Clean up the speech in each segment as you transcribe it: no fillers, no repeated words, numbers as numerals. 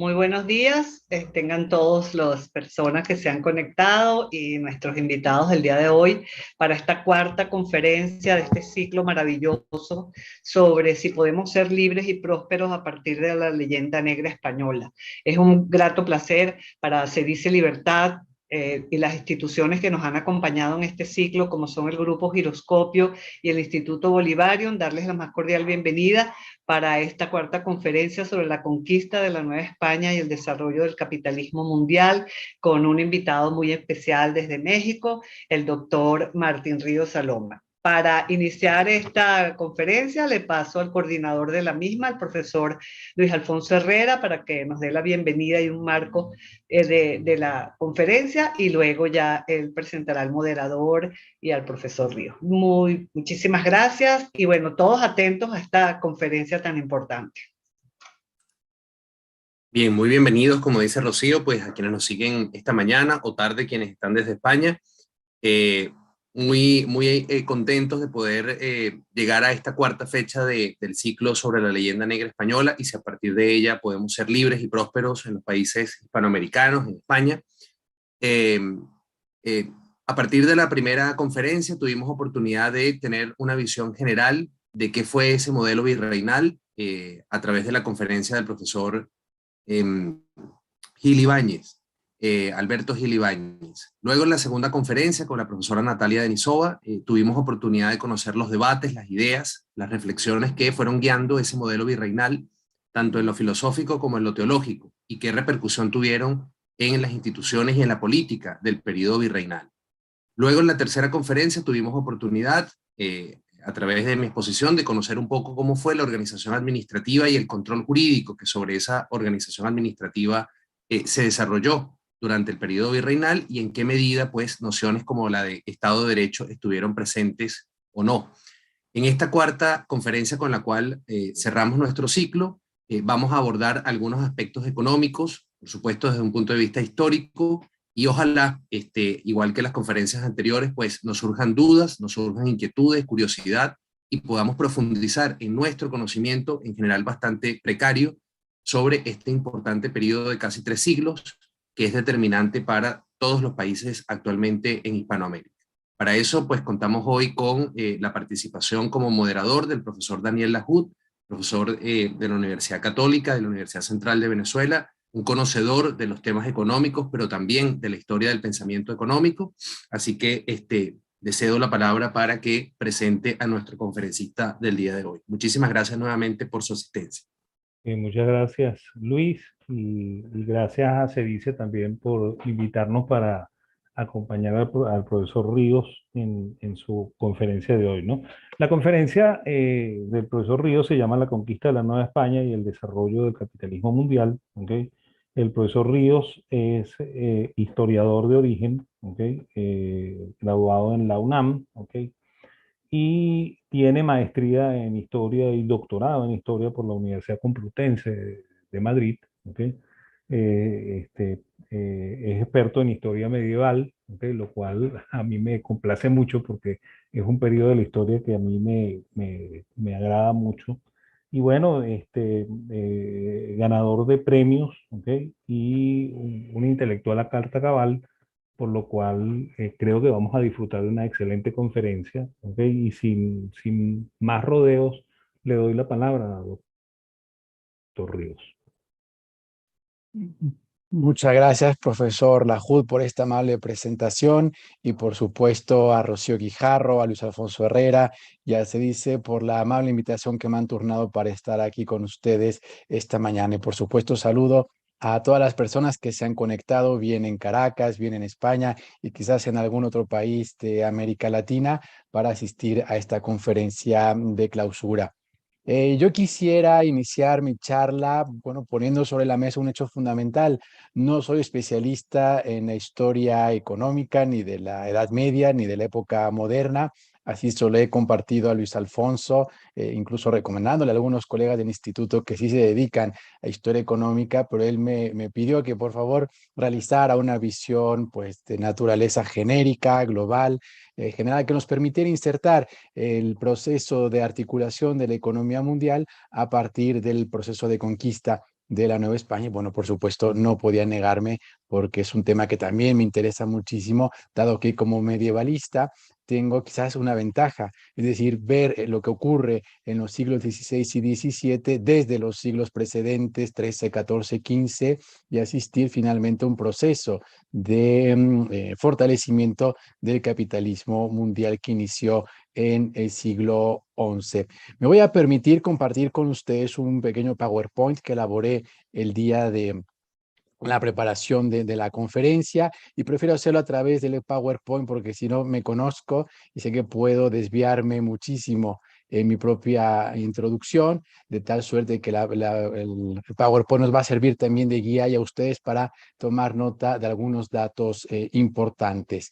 Muy buenos días, tengan todos las personas que se han conectado y nuestros invitados del día de hoy para esta cuarta conferencia de este ciclo maravilloso sobre si podemos ser libres y prósperos a partir de la leyenda negra española. Es un grato placer para Se Dice Libertad y las instituciones que nos han acompañado en este ciclo, como son el Grupo Giroscopio y el Instituto Bolivarium, darles la más cordial bienvenida para esta cuarta conferencia sobre la conquista de la Nueva España y el desarrollo del capitalismo mundial, con un invitado muy especial desde México, el doctor Martín Ríos Saloma. Para iniciar esta conferencia, le paso al coordinador de la misma, el profesor Luis Alfonso Herrera, para que nos dé la bienvenida y un marco de la conferencia, y luego ya él presentará al moderador y al profesor Ríos. Muchísimas gracias y bueno, todos atentos a esta conferencia tan importante. Bien, muy bienvenidos, como dice Rocío, pues a quienes nos siguen esta mañana o tarde, quienes están desde España. Muy contentos de poder llegar a esta cuarta fecha del ciclo sobre la leyenda negra española y si a partir de ella podemos ser libres y prósperos en los países hispanoamericanos, en España. Eh, eh, a partir de la primera conferencia tuvimos oportunidad de tener una visión general de qué fue ese modelo virreinal a través de la conferencia del profesor Gil Ibáñez, Alberto Gil Ibáñez. Luego en la segunda conferencia con la profesora Natalia Denisova tuvimos oportunidad de conocer los debates, las ideas, las reflexiones que fueron guiando ese modelo virreinal, tanto en lo filosófico como en lo teológico, y qué repercusión tuvieron en las instituciones y en la política del periodo virreinal. Luego en la tercera conferencia tuvimos oportunidad, a través de mi exposición, de conocer un poco cómo fue la organización administrativa y el control jurídico que sobre esa organización administrativa se desarrolló durante el periodo virreinal y en qué medida pues nociones como la de Estado de Derecho estuvieron presentes o no. En esta cuarta conferencia con la cual cerramos nuestro ciclo, vamos a abordar algunos aspectos económicos, por supuesto desde un punto de vista histórico, y ojalá, igual que las conferencias anteriores, pues nos surjan dudas, nos surjan inquietudes, curiosidad, y podamos profundizar en nuestro conocimiento, en general bastante precario, sobre este importante periodo de casi 3 siglos, que es determinante para todos los países actualmente en Hispanoamérica. Para eso, pues contamos hoy con la participación como moderador del profesor Daniel Lajud, profesor de la Universidad Católica, de la Universidad Central de Venezuela, un conocedor de los temas económicos, pero también de la historia del pensamiento económico. Así que le cedo la palabra para que presente a nuestro conferencista del día de hoy. Muchísimas gracias nuevamente por su asistencia. Muchas gracias, Luis, y gracias a Cedice también por invitarnos para acompañar al profesor Ríos en su conferencia de hoy, ¿no? La conferencia del profesor Ríos se llama La conquista de la Nueva España y el desarrollo del capitalismo mundial, ¿okay? El profesor Ríos es historiador de origen, ¿okay? Graduado en la UNAM, ¿okay? Y tiene maestría en historia y doctorado en historia por la Universidad Complutense de Madrid, ¿okay? Es experto en historia medieval, ¿okay? Lo cual a mí me complace mucho porque es un periodo de la historia que a mí me agrada mucho. Y bueno, ganador de premios, ¿okay? Y un intelectual a carta cabal, por lo cual creo que vamos a disfrutar de una excelente conferencia, ¿ok? Y sin más rodeos, le doy la palabra a doctor Ríos. Muchas gracias, profesor Lajud, por esta amable presentación y por supuesto a Rocío Guijarro, a Luis Alfonso Herrera y a Cedice por la amable invitación que me han turnado para estar aquí con ustedes esta mañana. Y por supuesto saludo a todas las personas que se han conectado, bien en Caracas, bien en España y quizás en algún otro país de América Latina para asistir a esta conferencia de clausura. Yo quisiera iniciar mi charla, bueno, poniendo sobre la mesa un hecho fundamental. No soy especialista en la historia económica, ni de la Edad Media, ni de la época moderna. Así solo he compartido a Luis Alfonso, incluso recomendándole a algunos colegas del instituto que sí se dedican a historia económica, pero él me pidió que por favor realizara una visión pues, de naturaleza genérica, global, general, que nos permitiera insertar el proceso de articulación de la economía mundial a partir del proceso de conquista de la Nueva España. Y bueno, por supuesto, no podía negarme porque es un tema que también me interesa muchísimo, dado que como medievalista tengo quizás una ventaja, es decir, ver lo que ocurre en los siglos XVI y XVII desde los siglos precedentes, XIII, XIV, XV, y asistir finalmente a un proceso de fortalecimiento del capitalismo mundial que inició en el siglo XI. Me voy a permitir compartir con ustedes un pequeño PowerPoint que elaboré el día de la preparación de la conferencia, y prefiero hacerlo a través del PowerPoint porque si no me conozco y sé que puedo desviarme muchísimo en mi propia introducción, de tal suerte que el PowerPoint nos va a servir también de guía y a ustedes para tomar nota de algunos datos importantes.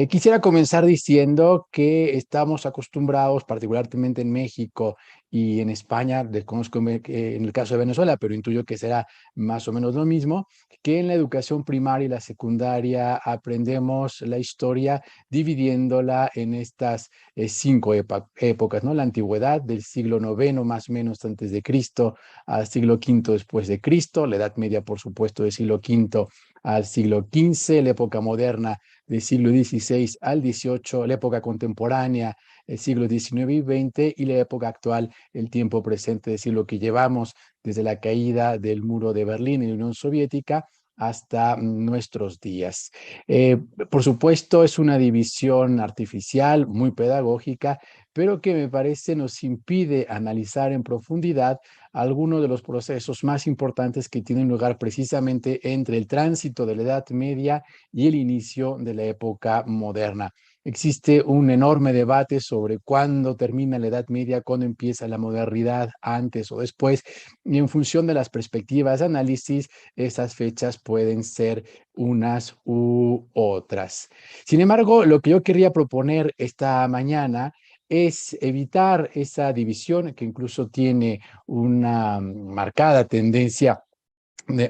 Quisiera comenzar diciendo que estamos acostumbrados, particularmente en México y en España, desconozco en el caso de Venezuela, pero intuyo que será más o menos lo mismo, que en la educación primaria y la secundaria aprendemos la historia dividiéndola en estas cinco épocas, ¿no? La antigüedad, del siglo IX más o menos antes de Cristo al siglo V después de Cristo, la Edad Media, por supuesto, del siglo V al siglo XV, la época moderna del siglo XVI al XVIII, la época contemporánea, el siglo XIX y XX, y la época actual, el tiempo presente, es decir, lo que llevamos desde la caída del muro de Berlín y la Unión Soviética hasta nuestros días. Por supuesto, es una división artificial, muy pedagógica, pero que me parece nos impide analizar en profundidad algunos de los procesos más importantes que tienen lugar precisamente entre el tránsito de la Edad Media y el inicio de la época moderna. Existe un enorme debate sobre cuándo termina la Edad Media, cuándo empieza la modernidad, antes o después, y en función de las perspectivas de análisis, esas fechas pueden ser unas u otras. Sin embargo, lo que yo quería proponer esta mañana es evitar esa división que incluso tiene una marcada tendencia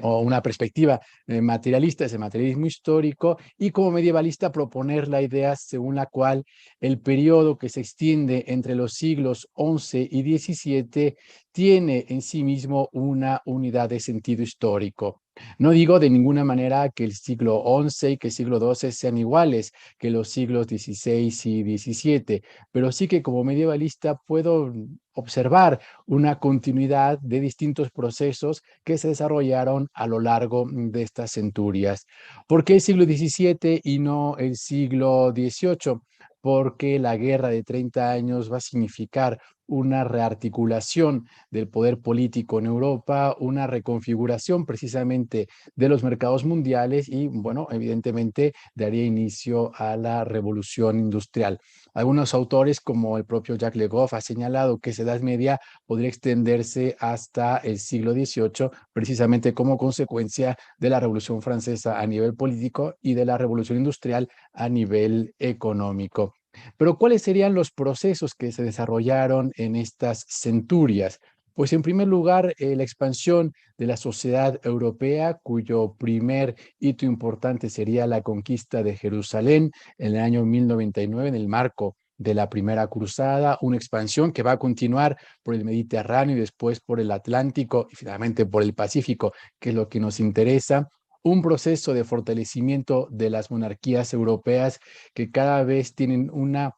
o una perspectiva materialista, ese materialismo histórico, y como medievalista proponer la idea según la cual el periodo que se extiende entre los siglos XI y XVII tiene en sí mismo una unidad de sentido histórico. No digo de ninguna manera que el siglo XI y que el siglo XII sean iguales que los siglos XVI y XVII, pero sí que como medievalista puedo observar una continuidad de distintos procesos que se desarrollaron a lo largo de estas centurias. ¿Por qué el siglo XVII y no el siglo XVIII? Porque la guerra de 30 años va a significar una rearticulación del poder político en Europa, una reconfiguración precisamente de los mercados mundiales y, bueno, evidentemente daría inicio a la revolución industrial. Algunos autores, como el propio Jacques Le Goff, ha señalado que esa Edad Media podría extenderse hasta el siglo XVIII, precisamente como consecuencia de la Revolución Francesa a nivel político y de la Revolución Industrial a nivel económico. Pero ¿cuáles serían los procesos que se desarrollaron en estas centurias? Pues en primer lugar, la expansión de la sociedad europea, cuyo primer hito importante sería la conquista de Jerusalén en el año 1099, en el marco de la Primera Cruzada, una expansión que va a continuar por el Mediterráneo y después por el Atlántico y finalmente por el Pacífico, que es lo que nos interesa. Un proceso de fortalecimiento de las monarquías europeas que cada vez tienen una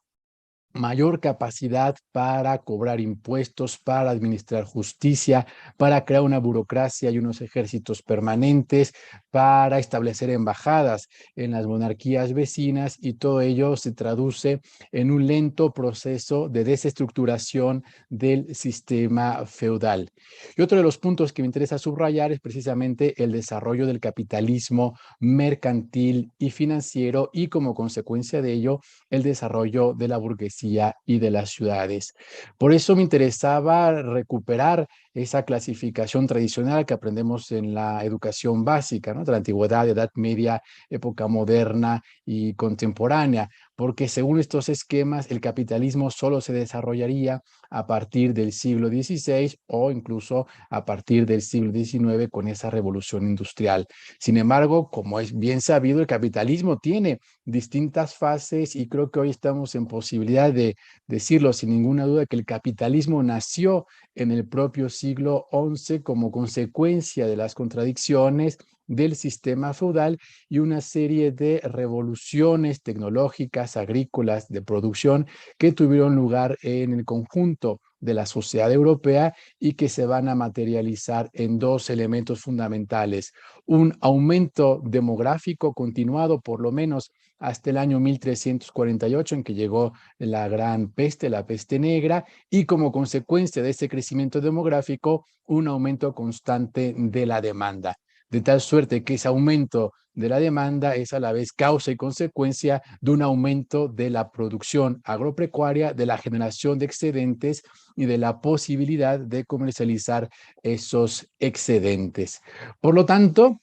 mayor capacidad para cobrar impuestos, para administrar justicia, para crear una burocracia y unos ejércitos permanentes, para establecer embajadas en las monarquías vecinas, y todo ello se traduce en un lento proceso de desestructuración del sistema feudal. Y otro de los puntos que me interesa subrayar es precisamente el desarrollo del capitalismo mercantil y financiero y como consecuencia de ello el desarrollo de la burguesía y de las ciudades. Por eso me interesaba recuperar esa clasificación tradicional que aprendemos en la educación básica, ¿no? De la antigüedad, edad media, época moderna y contemporánea, porque según estos esquemas el capitalismo solo se desarrollaría a partir del siglo XVI o incluso a partir del siglo XIX con esa revolución industrial. Sin embargo, como es bien sabido, el capitalismo tiene distintas fases y creo que hoy estamos en posibilidad de decirlo sin ninguna duda que el capitalismo nació en el propio siglo XI como consecuencia de las contradicciones del sistema feudal y una serie de revoluciones tecnológicas, agrícolas, de producción que tuvieron lugar en el conjunto de la sociedad europea y que se van a materializar en dos elementos fundamentales: un aumento demográfico continuado por lo menos hasta el año 1348, en que llegó la gran peste, la peste negra, y como consecuencia de ese crecimiento demográfico, un aumento constante de la demanda. De tal suerte que ese aumento de la demanda es a la vez causa y consecuencia de un aumento de la producción agropecuaria, de la generación de excedentes y de la posibilidad de comercializar esos excedentes. Por lo tanto,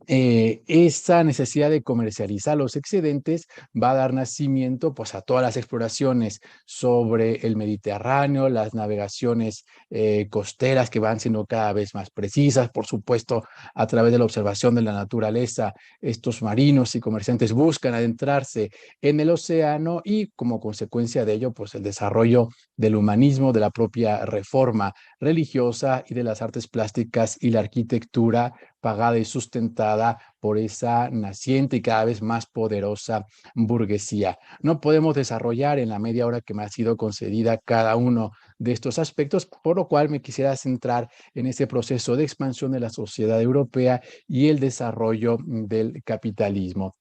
esa necesidad de comercializar los excedentes va a dar nacimiento pues, a todas las exploraciones sobre el Mediterráneo, las navegaciones costeras que van siendo cada vez más precisas. Por supuesto, a través de la observación de la naturaleza, estos marinos y comerciantes buscan adentrarse en el océano y como consecuencia de ello, pues el desarrollo del humanismo, de la propia reforma religiosa y de las artes plásticas y la arquitectura pagada y sustentada por esa naciente y cada vez más poderosa burguesía. No podemos desarrollar en la media hora que me ha sido concedida cada uno de estos aspectos, por lo cual me quisiera centrar en ese proceso de expansión de la sociedad europea y el desarrollo del capitalismo.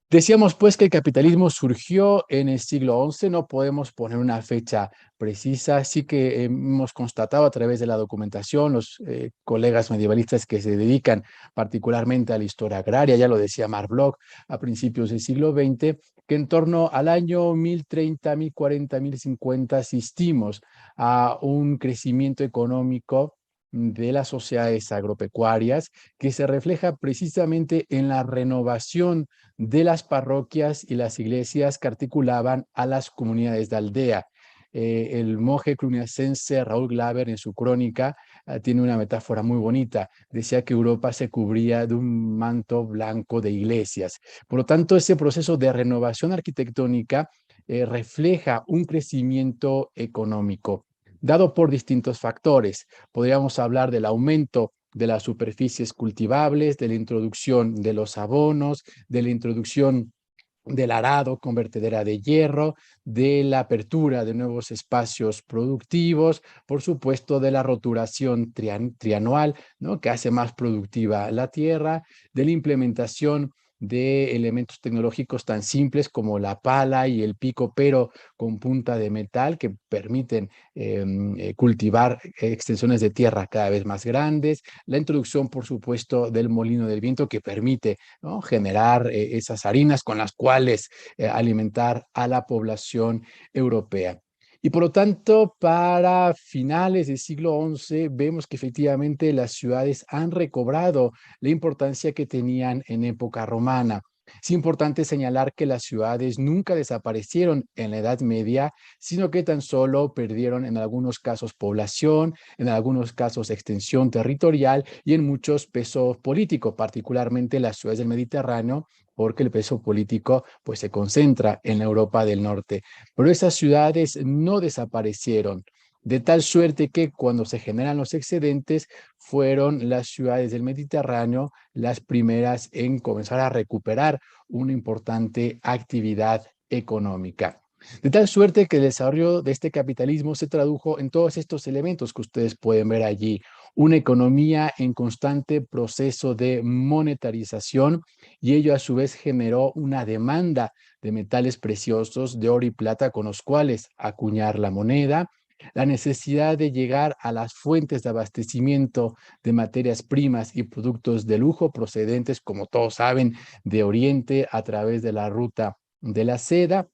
Decíamos pues que el capitalismo surgió en el siglo XI, no podemos poner una fecha precisa, sí que hemos constatado a través de la documentación, los colegas medievalistas que se dedican particularmente a la historia agraria, ya lo decía Marc Bloch a principios del siglo XX, que en torno al año 1030, 1040, 1050 asistimos a un crecimiento económico de las sociedades agropecuarias que se refleja precisamente en la renovación de las parroquias y las iglesias que articulaban a las comunidades de aldea. El monje cluniacense Raúl Glaber en su crónica tiene una metáfora muy bonita. Decía que Europa se cubría de un manto blanco de iglesias. Por lo tanto, ese proceso de renovación arquitectónica refleja un crecimiento económico dado por distintos factores. Podríamos hablar del aumento de las superficies cultivables, de la introducción de los abonos, de la introducción del arado con vertedera de hierro, de la apertura de nuevos espacios productivos, por supuesto de la roturación trianual, ¿no? Que hace más productiva la tierra, de la implementación de elementos tecnológicos tan simples como la pala y el pico, pero con punta de metal que permiten cultivar extensiones de tierra cada vez más grandes, la introducción, por supuesto, del molino del viento que permite, ¿no?, generar esas harinas con las cuales alimentar a la población europea. Y por lo tanto, para finales del siglo XI, vemos que efectivamente las ciudades han recobrado la importancia que tenían en época romana. Es importante señalar que las ciudades nunca desaparecieron en la Edad Media, sino que tan solo perdieron en algunos casos población, en algunos casos extensión territorial y en muchos peso político, particularmente las ciudades del Mediterráneo, porque el peso político pues, se concentra en Europa del Norte. Pero esas ciudades no desaparecieron, de tal suerte que cuando se generan los excedentes fueron las ciudades del Mediterráneo las primeras en comenzar a recuperar una importante actividad económica. De tal suerte que el desarrollo de este capitalismo se tradujo en todos estos elementos que ustedes pueden ver allí. Una economía en constante proceso de monetarización y ello a su vez generó una demanda de metales preciosos de oro y plata con los cuales acuñar la moneda, la necesidad de llegar a las fuentes de abastecimiento de materias primas y productos de lujo procedentes, como todos saben, de Oriente a través de la ruta de la seda.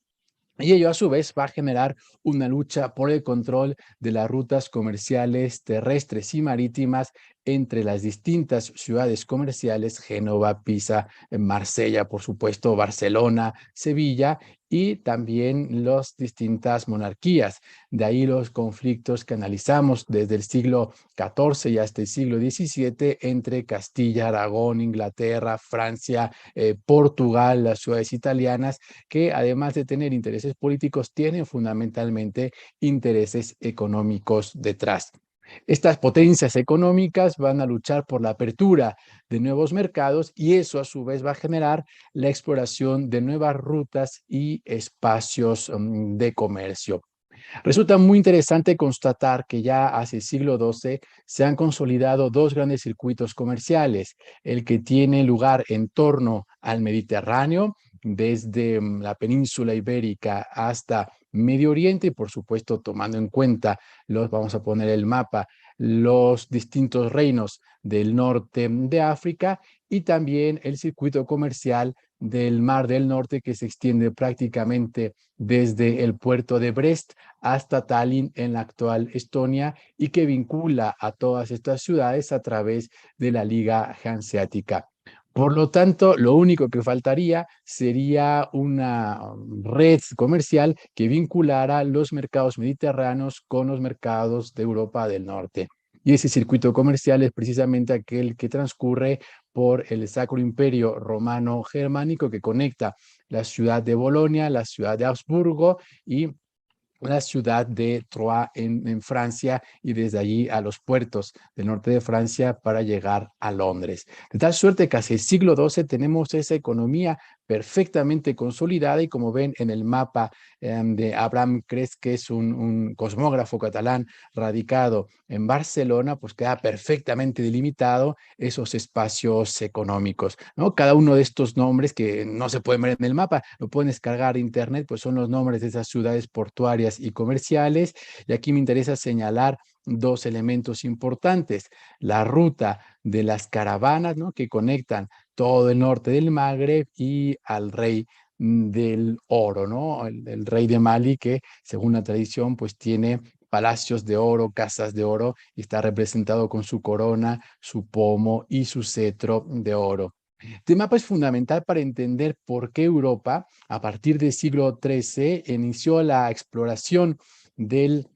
Y ello a su vez va a generar una lucha por el control de las rutas comerciales terrestres y marítimas entre las distintas ciudades comerciales, Génova, Pisa, Marsella, por supuesto, Barcelona, Sevilla, y también las distintas monarquías. De ahí los conflictos que analizamos desde el siglo XIV y hasta el siglo XVII entre Castilla, Aragón, Inglaterra, Francia, Portugal, las ciudades italianas, que además de tener intereses políticos, tienen fundamentalmente intereses económicos detrás. Estas potencias económicas van a luchar por la apertura de nuevos mercados y eso a su vez va a generar la exploración de nuevas rutas y espacios de comercio. Resulta muy interesante constatar que ya hacia el siglo XII se han consolidado dos grandes circuitos comerciales, el que tiene lugar en torno al Mediterráneo, desde la península ibérica hasta Medio Oriente y por supuesto tomando en cuenta, vamos a poner el mapa, los distintos reinos del norte de África y también el circuito comercial del Mar del Norte que se extiende prácticamente desde el puerto de Brest hasta Tallinn en la actual Estonia y que vincula a todas estas ciudades a través de la Liga Hanseática. Por lo tanto, lo único que faltaría sería una red comercial que vinculara los mercados mediterráneos con los mercados de Europa del Norte. Y ese circuito comercial es precisamente aquel que transcurre por el Sacro Imperio Romano Germánico que conecta la ciudad de Bolonia, la ciudad de Augsburgo y la ciudad de Troyes en Francia y desde allí a los puertos del norte de Francia para llegar a Londres. De tal suerte que hacia el siglo XII tenemos esa economía perfectamente consolidada y como ven en el mapa de Abraham Cres, que es un cosmógrafo catalán radicado en Barcelona, pues queda perfectamente delimitado esos espacios económicos, ¿no? Cada uno de estos nombres que no se pueden ver en el mapa, lo pueden descargar de internet, pues son los nombres de esas ciudades portuarias y comerciales. Y aquí me interesa señalar dos elementos importantes: la ruta de las caravanas, ¿no?, que conectan todo el norte del Magreb y al rey del oro, ¿no? El rey de Mali que, según la tradición, pues tiene palacios de oro, casas de oro, y está representado con su corona, su pomo y su cetro de oro. Este mapa es fundamental para entender por qué Europa, a partir del siglo XIII, inició la exploración del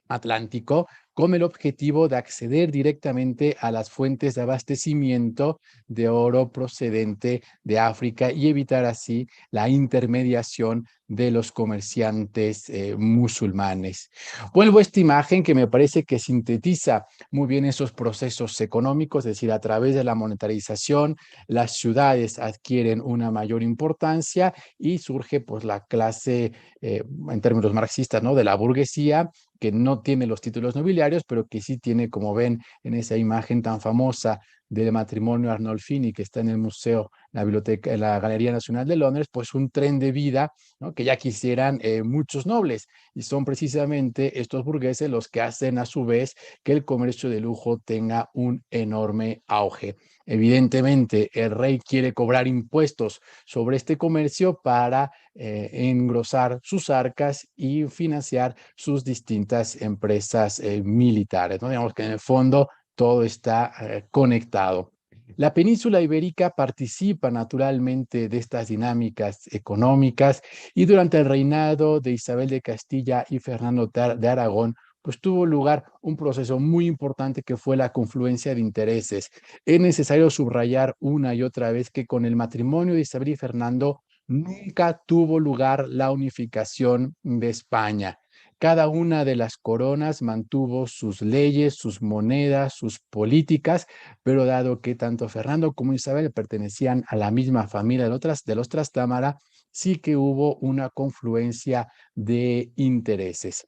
Atlántico con el objetivo de acceder directamente a las fuentes de abastecimiento de oro procedente de África y evitar así la intermediación de los comerciantes musulmanes. Vuelvo a esta imagen que me parece que sintetiza muy bien esos procesos económicos, es decir, a través de la monetarización, las ciudades adquieren una mayor importancia y surge pues la clase, en términos marxistas, ¿no?, de la burguesía, que no tiene los títulos nobiliarios, pero que sí tiene, como ven en esa imagen tan famosa del matrimonio Arnolfini, que está en el museo, la biblioteca, en la Galería Nacional de Londres, pues un tren de vida, ¿no?, que ya quisieran muchos nobles, y son precisamente estos burgueses los que hacen a su vez que el comercio de lujo tenga un enorme auge. Evidentemente, el rey quiere cobrar impuestos sobre este comercio para engrosar sus arcas y financiar sus distintas empresas militares, ¿no? Digamos que en el fondo todo está conectado. La península ibérica participa naturalmente de estas dinámicas económicas y durante el reinado de Isabel de Castilla y Fernando de Aragón, pues tuvo lugar un proceso muy importante que fue la confluencia de intereses. Es necesario subrayar una y otra vez que con el matrimonio de Isabel y Fernando nunca tuvo lugar la unificación de España. Cada una de las coronas mantuvo sus leyes, sus monedas, sus políticas, pero dado que tanto Fernando como Isabel pertenecían a la misma familia de los Trastámara, sí que hubo una confluencia de intereses.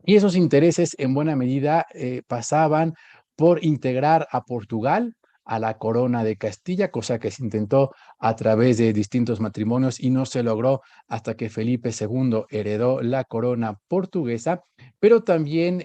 Y esos intereses en buena medida pasaban por integrar a Portugal a la corona de Castilla, cosa que se intentó a través de distintos matrimonios y no se logró hasta que Felipe II heredó la corona portuguesa, pero también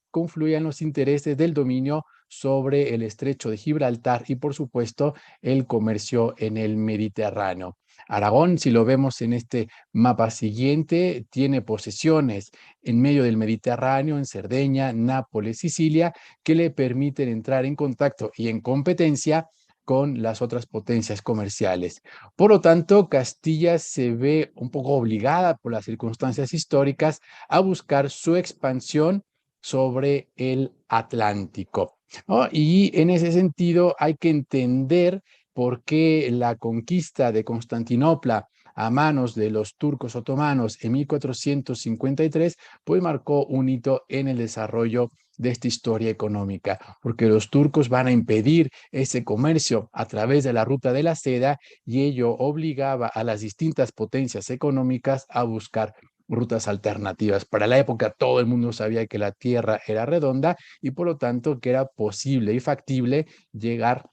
confluían los intereses del dominio sobre el estrecho de Gibraltar y, por supuesto, el comercio en el Mediterráneo. Aragón, si lo vemos en este mapa siguiente, tiene posesiones en medio del Mediterráneo, en Cerdeña, Nápoles, Sicilia, que le permiten entrar en contacto y en competencia con las otras potencias comerciales. Por lo tanto, Castilla se ve un poco obligada por las circunstancias históricas a buscar su expansión sobre el Atlántico, ¿no? Y en ese sentido hay que entender por qué la conquista de Constantinopla a manos de los turcos otomanos en 1453, pues marcó un hito en el desarrollo de esta historia económica, porque los turcos van a impedir ese comercio a través de la ruta de la seda y ello obligaba a las distintas potencias económicas a buscar rutas alternativas. Para la época todo el mundo sabía que la Tierra era redonda y por lo tanto que era posible y factible llegar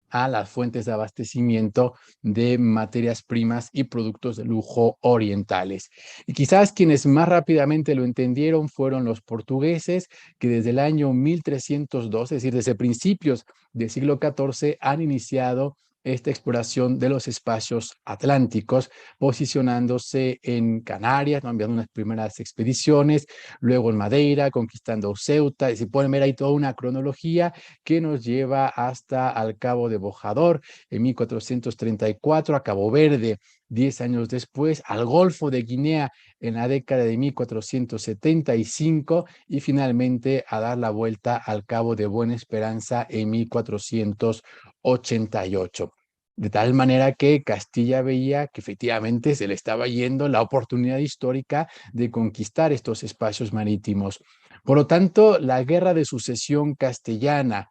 a las fuentes de abastecimiento de materias primas y productos de lujo orientales. Y quizás quienes más rápidamente lo entendieron fueron los portugueses, que desde el año 1302, es decir, desde principios del siglo XIV, han iniciado esta exploración de los espacios atlánticos, posicionándose en Canarias, ¿no? Enviando unas primeras expediciones, luego en Madeira, conquistando Ceuta, y si pueden ver ahí toda una cronología que nos lleva hasta al Cabo de Bojador en 1434, a Cabo Verde 10 años después, al Golfo de Guinea en la década de 1475 y finalmente a dar la vuelta al Cabo de Buena Esperanza en 1488. De tal manera que Castilla veía que efectivamente se le estaba yendo la oportunidad histórica de conquistar estos espacios marítimos. Por lo tanto, la Guerra de Sucesión Castellana,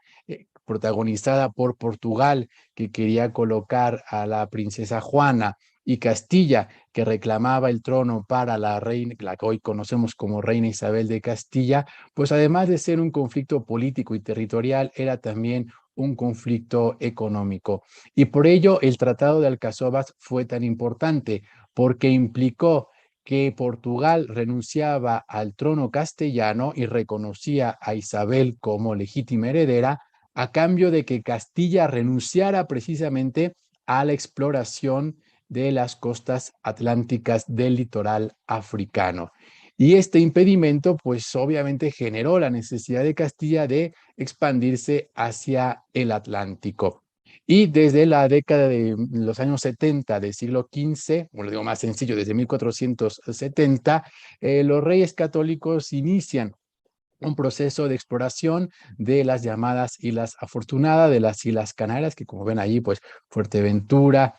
protagonizada por Portugal, que quería colocar a la princesa Juana, y Castilla, que reclamaba el trono para la reina, la que hoy conocemos como Reina Isabel de Castilla, pues además de ser un conflicto político y territorial, era también un conflicto económico. Y por ello el Tratado de Alcazobas fue tan importante, porque implicó que Portugal renunciaba al trono castellano y reconocía a Isabel como legítima heredera, a cambio de que Castilla renunciara precisamente a la exploración de las costas atlánticas del litoral africano. Y este impedimento, pues obviamente generó la necesidad de Castilla de expandirse hacia el Atlántico. Y desde la década de los años 70 del siglo XV, o lo digo más sencillo, desde 1470, los reyes católicos inician un proceso de exploración de las llamadas Islas Afortunadas, de las Islas Canarias, que como ven allí, pues Fuerteventura,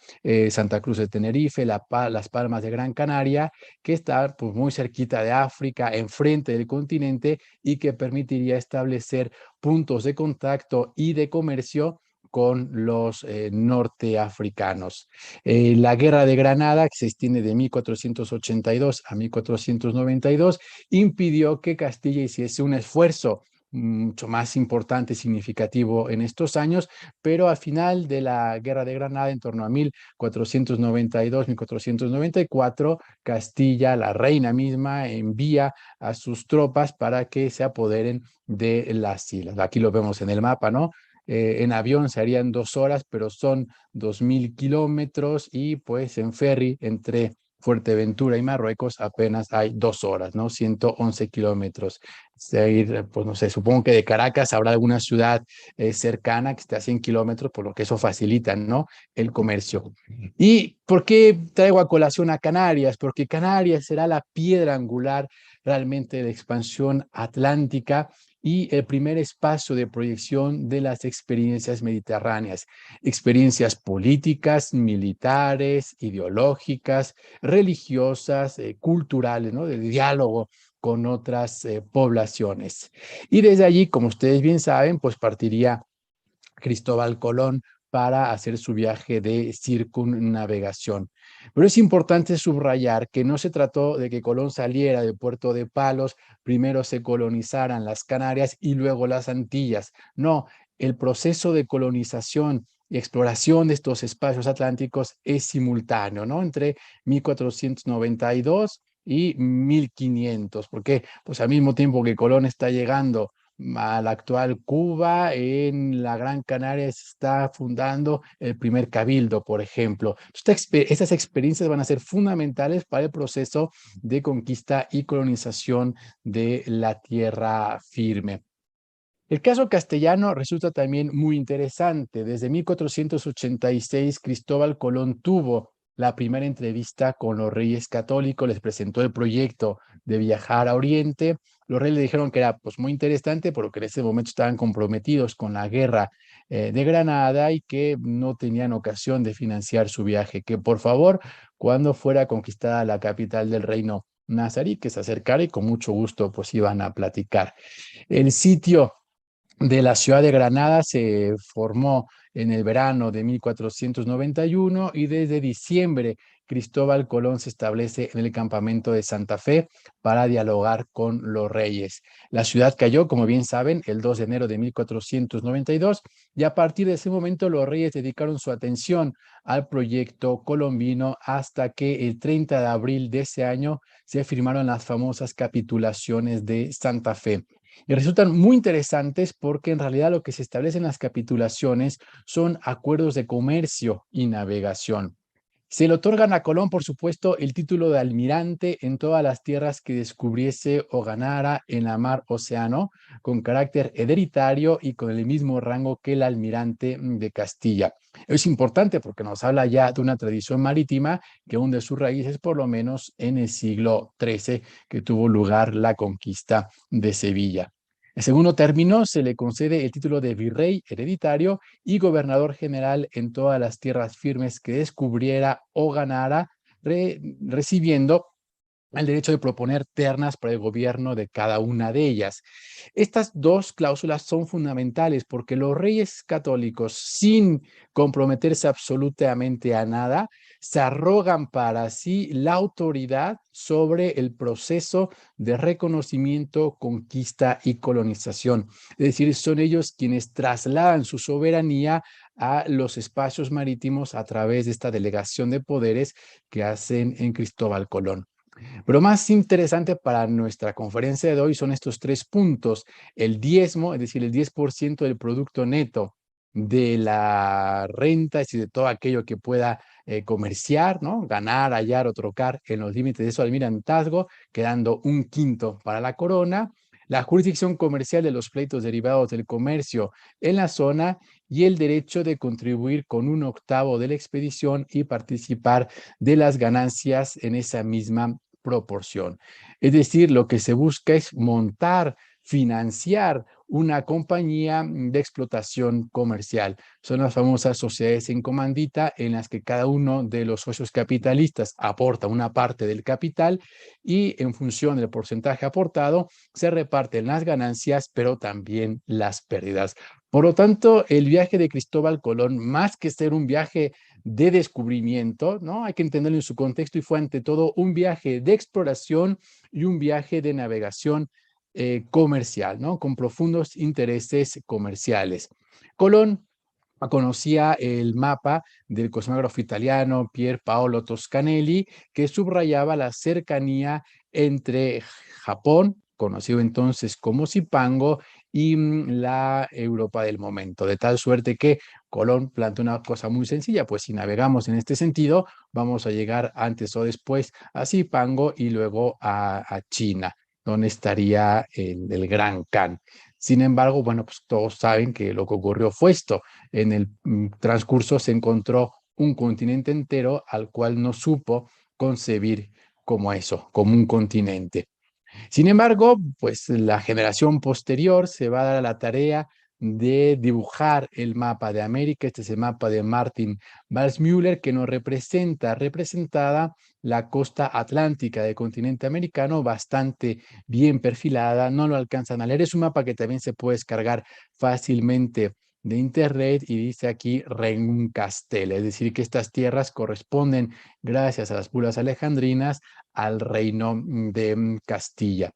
Santa Cruz de Tenerife, las Palmas de Gran Canaria, que está pues, muy cerquita de África, enfrente del continente, y que permitiría establecer puntos de contacto y de comercio con los norteafricanos. La Guerra de Granada, que se extiende de 1482 a 1492, impidió que Castilla hiciese un esfuerzo mucho más importante y significativo en estos años, pero al final de la Guerra de Granada, en torno a 1492-1494, Castilla, la reina misma, envía a sus tropas para que se apoderen de las islas. Aquí lo vemos en el mapa, ¿no? En avión se harían 2 horas, pero son 2000 kilómetros y pues en ferry entre Fuerteventura y Marruecos apenas hay 2 horas, ¿no? 111 kilómetros. Pues no sé, supongo que de Caracas habrá alguna ciudad cercana que esté a 100 kilómetros, por lo que eso facilita, ¿no? El comercio. ¿Y por qué traigo a colación a Canarias? Porque Canarias será la piedra angular realmente de la expansión atlántica y el primer espacio de proyección de las experiencias mediterráneas, experiencias políticas, militares, ideológicas, religiosas, culturales, ¿no? De diálogo con otras poblaciones. Y desde allí, como ustedes bien saben, pues partiría Cristóbal Colón para hacer su viaje de circunnavegación. Pero es importante subrayar que no se trató de que Colón saliera de Puerto de Palos, primero se colonizaran las Canarias y luego las Antillas. No, el proceso de colonización y exploración de estos espacios atlánticos es simultáneo, ¿no? Entre 1492 y 1500, porque pues al mismo tiempo que Colón está llegando a la actual Cuba, en la Gran Canaria se está fundando el primer cabildo, por ejemplo. Estas experiencias van a ser fundamentales para el proceso de conquista y colonización de la tierra firme. El caso castellano resulta también muy interesante. Desde 1486, Cristóbal Colón tuvo la primera entrevista con los reyes católicos, les presentó el proyecto de viajar a Oriente. Los reyes le dijeron que era pues, muy interesante, porque en ese momento estaban comprometidos con la guerra de Granada y que no tenían ocasión de financiar su viaje, que por favor, cuando fuera conquistada la capital del reino nazarí, que se acercara y con mucho gusto pues iban a platicar. El sitio de la ciudad de Granada se formó en el verano de 1491 y desde diciembre Cristóbal Colón se establece en el campamento de Santa Fe para dialogar con los reyes. La ciudad cayó, como bien saben, el 2 de enero de 1492 y a partir de ese momento los reyes dedicaron su atención al proyecto colombino hasta que el 30 de abril de ese año se firmaron las famosas capitulaciones de Santa Fe. Y resultan muy interesantes porque en realidad lo que se establece en las capitulaciones son acuerdos de comercio y navegación. Se le otorgan a Colón, por supuesto, el título de almirante en todas las tierras que descubriese o ganara en la mar Océano, con carácter hereditario y con el mismo rango que el almirante de Castilla. Es importante porque nos habla ya de una tradición marítima que hunde sus raíces por lo menos en el siglo XIII, que tuvo lugar la conquista de Sevilla. En segundo término, se le concede el título de virrey hereditario y gobernador general en todas las tierras firmes que descubriera o ganara, recibiendo el derecho de proponer ternas para el gobierno de cada una de ellas. Estas dos cláusulas son fundamentales porque los reyes católicos, sin comprometerse absolutamente a nada, se arrogan para sí la autoridad sobre el proceso de reconocimiento, conquista y colonización. Es decir, son ellos quienes trasladan su soberanía a los espacios marítimos a través de esta delegación de poderes que hacen en Cristóbal Colón. Pero más interesante para nuestra conferencia de hoy son estos 3 puntos. El diezmo, es decir, el 10% del producto neto de la renta, es decir, de todo aquello que pueda comerciar, ¿no? Ganar, hallar o trocar en los límites de su almirantazgo, quedando 1/5 para la corona. La jurisdicción comercial de los pleitos derivados del comercio en la zona y el derecho de contribuir con 1/8 de la expedición y participar de las ganancias en esa misma proporción. Es decir, lo que se busca es montar, financiar una compañía de explotación comercial. Son las famosas sociedades en comandita en las que cada uno de los socios capitalistas aporta una parte del capital y en función del porcentaje aportado se reparten las ganancias, pero también las pérdidas. Por lo tanto, el viaje de Cristóbal Colón, más que ser un viaje de descubrimiento, ¿no? Hay que entenderlo en su contexto y fue ante todo un viaje de exploración y un viaje de navegación comercial, ¿no? Con profundos intereses comerciales. Colón conocía el mapa del cosmógrafo italiano Pier Paolo Toscanelli, que subrayaba la cercanía entre Japón, conocido entonces como Zipango, y la Europa del momento, de tal suerte que Colón planteó una cosa muy sencilla, pues si navegamos en este sentido, vamos a llegar antes o después a Zipango y luego a China, donde estaría el Gran Khan. Sin embargo, bueno, pues todos saben que lo que ocurrió fue esto. En el transcurso se encontró un continente entero al cual no supo concebir como eso, como un continente. Sin embargo, pues la generación posterior se va a dar a la tarea de dibujar el mapa de América. Este es el mapa de Martin Waldseemüller que nos representada la costa atlántica del continente americano bastante bien perfilada. No lo alcanzan a leer. Es un mapa que también se puede descargar fácilmente de internet y dice aquí Regnum Castel, es decir, que estas tierras corresponden, gracias a las bulas alejandrinas, al reino de Castilla.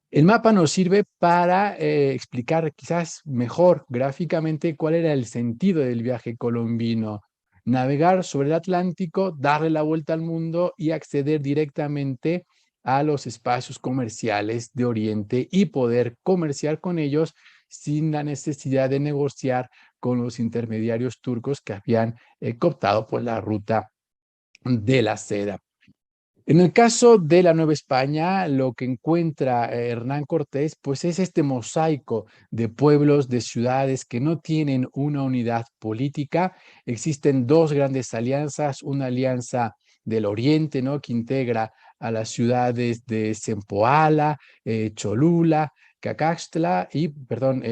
El mapa nos sirve para explicar quizás mejor gráficamente cuál era el sentido del viaje colombino. Navegar sobre el Atlántico, darle la vuelta al mundo y acceder directamente a los espacios comerciales de Oriente y poder comerciar con ellos sin la necesidad de negociar con los intermediarios turcos que habían cooptado por la ruta de la seda. En el caso de la Nueva España, lo que encuentra Hernán Cortés, pues es este mosaico de pueblos, de ciudades que no tienen una unidad política. Existen dos grandes alianzas, una alianza del Oriente, ¿no? Que integra a las ciudades de Zempoala, Cholula, Cacaxtla y, perdón,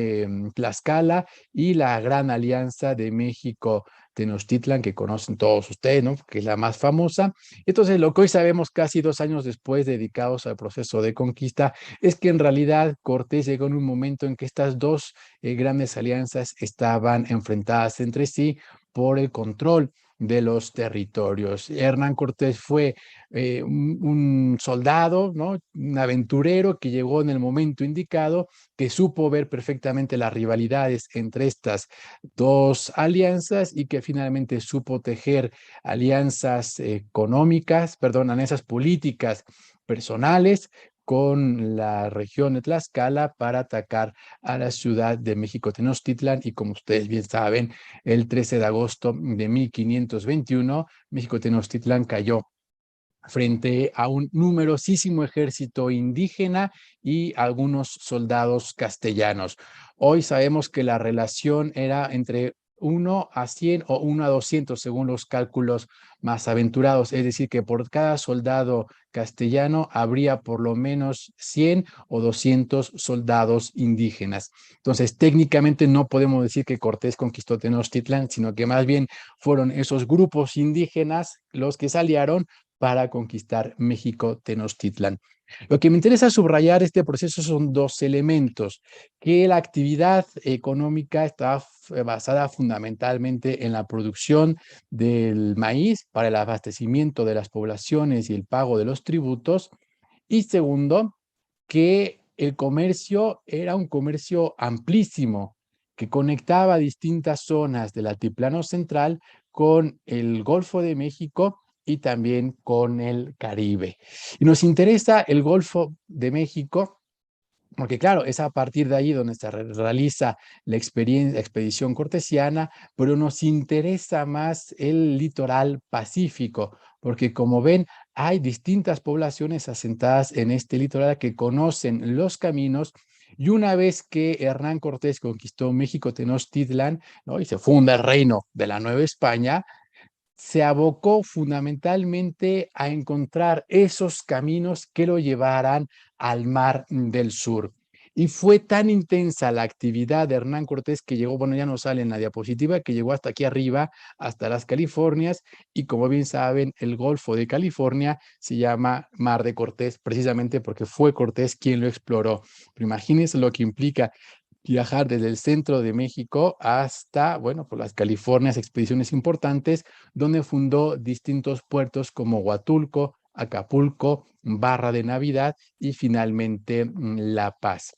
Tlaxcala, y la Gran Alianza de México, Tenochtitlan, que conocen todos ustedes, ¿no? Que es la más famosa. Entonces, lo que hoy sabemos casi 2 años después, dedicados al proceso de conquista, es que en realidad Cortés llegó en un momento en que estas dos grandes alianzas estaban enfrentadas entre sí por el control de los territorios. Hernán Cortés fue un soldado, ¿no? Un aventurero que llegó en el momento indicado, que supo ver perfectamente las rivalidades entre estas dos alianzas y que finalmente supo tejer alianzas económicas, perdón, alianzas políticas personales con la región de Tlaxcala para atacar a la ciudad de México Tenochtitlan, y como ustedes bien saben, el 13 de agosto de 1521, México Tenochtitlan cayó frente a un numerosísimo ejército indígena y algunos soldados castellanos. Hoy sabemos que la relación era entre 1 a 100 o 1 a 200 según los cálculos más aventurados, es decir, que por cada soldado castellano habría por lo menos 100 o 200 soldados indígenas. Entonces, técnicamente no podemos decir que Cortés conquistó Tenochtitlan, sino que más bien fueron esos grupos indígenas los que se aliaron para conquistar México Tenochtitlan. Lo que me interesa subrayar este proceso son dos elementos: que la actividad económica está basada fundamentalmente en la producción del maíz para el abastecimiento de las poblaciones y el pago de los tributos, y segundo, que el comercio era un comercio amplísimo que conectaba distintas zonas del altiplano central con el Golfo de México y también con el Caribe. Y nos interesa el Golfo de México porque claro, es a partir de ahí donde se realiza la expedición cortesiana, pero nos interesa más el litoral pacífico, porque como ven, hay distintas poblaciones asentadas en este litoral que conocen los caminos, y una vez que Hernán Cortés conquistó México Tenochtitlan, ¿no? Y se funda el reino de la Nueva España, se abocó fundamentalmente a encontrar esos caminos que lo llevaran al Mar del Sur. Y fue tan intensa la actividad de Hernán Cortés que llegó, bueno, ya no sale en la diapositiva, que llegó hasta aquí arriba, hasta las Californias, y como bien saben, el Golfo de California se llama Mar de Cortés, precisamente porque fue Cortés quien lo exploró. Pero imagínense lo que implica viajar desde el centro de México hasta, bueno, por las Californias, expediciones importantes, donde fundó distintos puertos como Huatulco, Acapulco, Barra de Navidad y finalmente La Paz.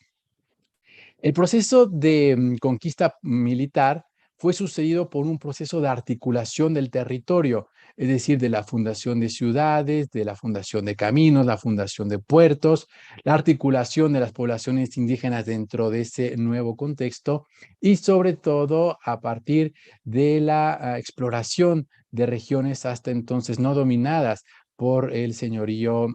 El proceso de conquista militar fue sucedido por un proceso de articulación del territorio, es decir, de la fundación de ciudades, de la fundación de caminos, la fundación de puertos, la articulación de las poblaciones indígenas dentro de ese nuevo contexto y sobre todo a partir de la exploración de regiones hasta entonces no dominadas por el señorío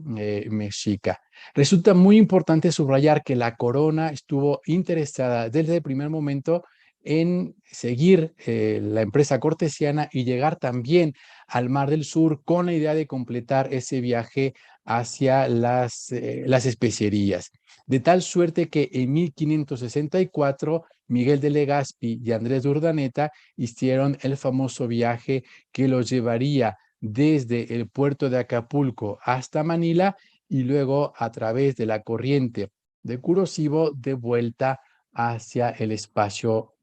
mexica. Resulta muy importante subrayar que la corona estuvo interesada desde el primer momento en seguir la empresa cortesiana y llegar también al Mar del Sur con la idea de completar ese viaje hacia las especerías. De tal suerte que en 1564 Miguel de Legazpi y Andrés de Urdaneta hicieron el famoso viaje que los llevaría desde el puerto de Acapulco hasta Manila y luego a través de la corriente de Curosivo de vuelta hacia el espacio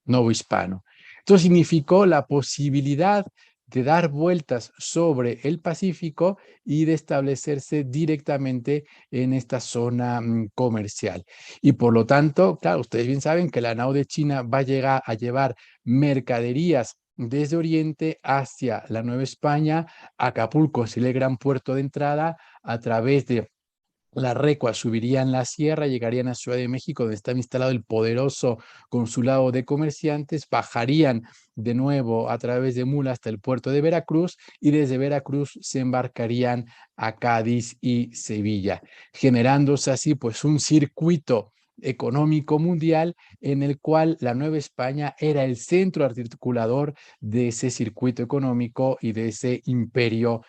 novohispano. Esto significó la posibilidad de dar vueltas sobre el Pacífico y de establecerse directamente en esta zona comercial. Y por lo tanto, claro, ustedes bien saben que la nao de China va a llegar a llevar mercaderías desde Oriente hacia la Nueva España. Acapulco es el gran puerto de entrada a través de la recua, subirían la sierra, llegarían a Ciudad de México, donde estaba instalado el poderoso consulado de comerciantes, bajarían de nuevo a través de mula hasta el puerto de Veracruz y desde Veracruz se embarcarían a Cádiz y Sevilla, generándose así pues un circuito económico mundial en el cual la Nueva España era el centro articulador de ese circuito económico y de ese imperio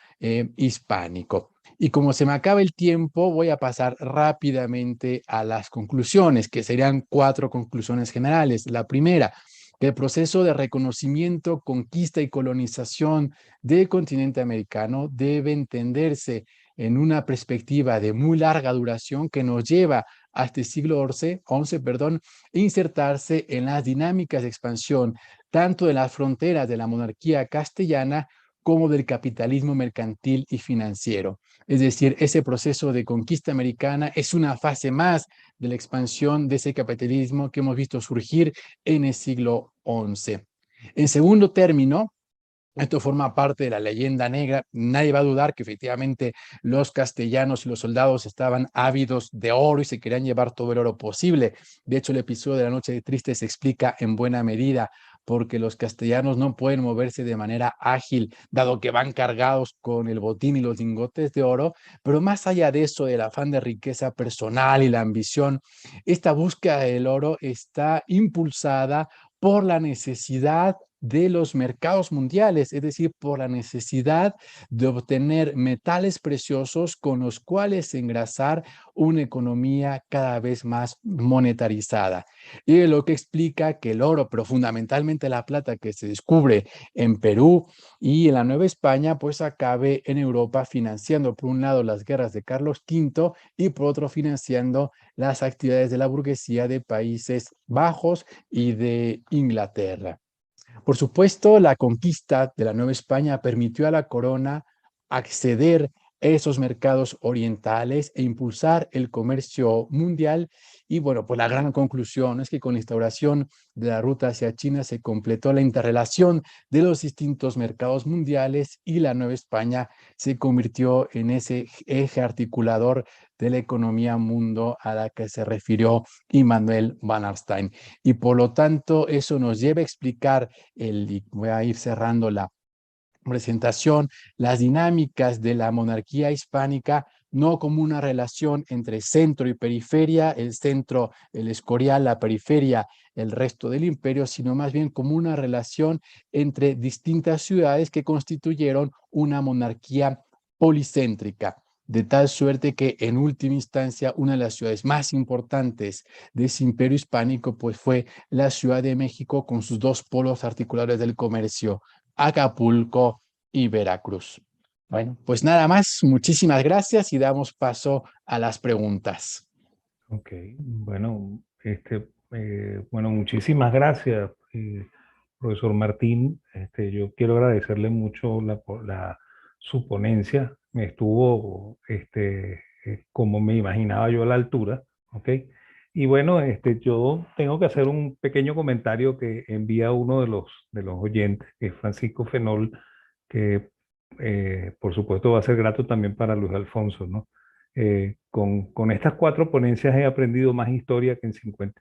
hispánico. Y como se me acaba el tiempo, voy a pasar rápidamente a las conclusiones, que serían 4 conclusiones generales. La primera, que el proceso de reconocimiento, conquista y colonización del continente americano debe entenderse en una perspectiva de muy larga duración que nos lleva hasta el siglo XI, e insertarse en las dinámicas de expansión tanto de las fronteras de la monarquía castellana como del capitalismo mercantil y financiero. Es decir, ese proceso de conquista americana es una fase más de la expansión de ese capitalismo que hemos visto surgir en el siglo XI. En segundo término, esto forma parte de la leyenda negra. Nadie va a dudar que efectivamente los castellanos y los soldados estaban ávidos de oro y se querían llevar todo el oro posible. De hecho, el episodio de la Noche de Triste se explica en buena medida porque los castellanos no pueden moverse de manera ágil, dado que van cargados con el botín y los lingotes de oro. Pero más allá de eso, del afán de riqueza personal y la ambición, esta búsqueda del oro está impulsada por la necesidad de los mercados mundiales, es decir, por la necesidad de obtener metales preciosos con los cuales engrasar una economía cada vez más monetarizada. Y lo que explica que el oro, pero fundamentalmente la plata que se descubre en Perú y en la Nueva España, pues acabe en Europa financiando por un lado las guerras de Carlos V y por otro financiando las actividades de la burguesía de Países Bajos y de Inglaterra. Por supuesto, la conquista de la Nueva España permitió a la corona acceder a esos mercados orientales e impulsar el comercio mundial. Y bueno, pues la gran conclusión es que con la instauración de la ruta hacia China se completó la interrelación de los distintos mercados mundiales y la Nueva España se convirtió en ese eje articulador de la economía mundo a la que se refirió Immanuel van Alstyne. Y por lo tanto, eso nos lleva a explicar, y voy a ir cerrando la presentación, las dinámicas de la monarquía hispánica, no como una relación entre centro y periferia, el centro, el Escorial, la periferia, el resto del imperio, sino más bien como una relación entre distintas ciudades que constituyeron una monarquía policéntrica, de tal suerte que en última instancia una de las ciudades más importantes de ese imperio hispánico pues fue la Ciudad de México con sus 2 polos articulares del comercio, Acapulco y Veracruz. Bueno, pues nada más, muchísimas gracias y damos paso a las preguntas. Ok, bueno, bueno, muchísimas gracias, profesor Martín. Yo quiero agradecerle mucho su ponencia. Me estuvo, como me imaginaba yo, a la altura, ¿ok? Y bueno, yo tengo que hacer un pequeño comentario que envía uno de los oyentes, que es Francisco Fenol, que por supuesto va a ser grato también para Luis Alfonso, ¿no? Con estas 4 ponencias he aprendido más historia que en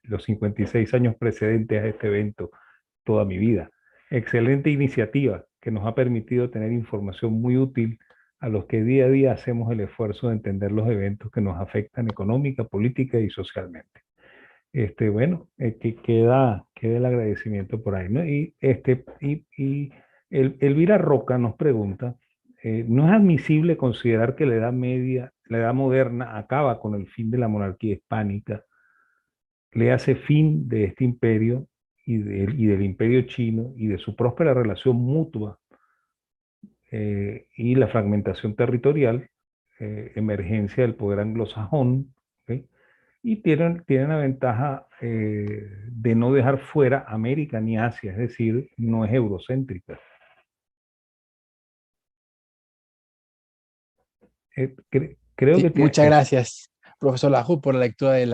los 56 años precedentes a este evento toda mi vida. Excelente iniciativa que nos ha permitido tener información muy útil a los que día a día hacemos el esfuerzo de entender los eventos que nos afectan económica, política y socialmente. Bueno, que queda el agradecimiento por ahí, ¿no? Elvira Roca nos pregunta, ¿no es admisible considerar que la Edad Media, la Edad Moderna, acaba con el fin de la monarquía hispánica, le hace fin de este imperio y del imperio chino y de su próspera relación mutua y la fragmentación territorial, emergencia del poder anglosajón, ¿okay? Y tienen la ventaja de no dejar fuera América ni Asia, es decir, no es eurocéntrica. Creo Sí, que muchas gracias, profesor Lajú, por la lectura de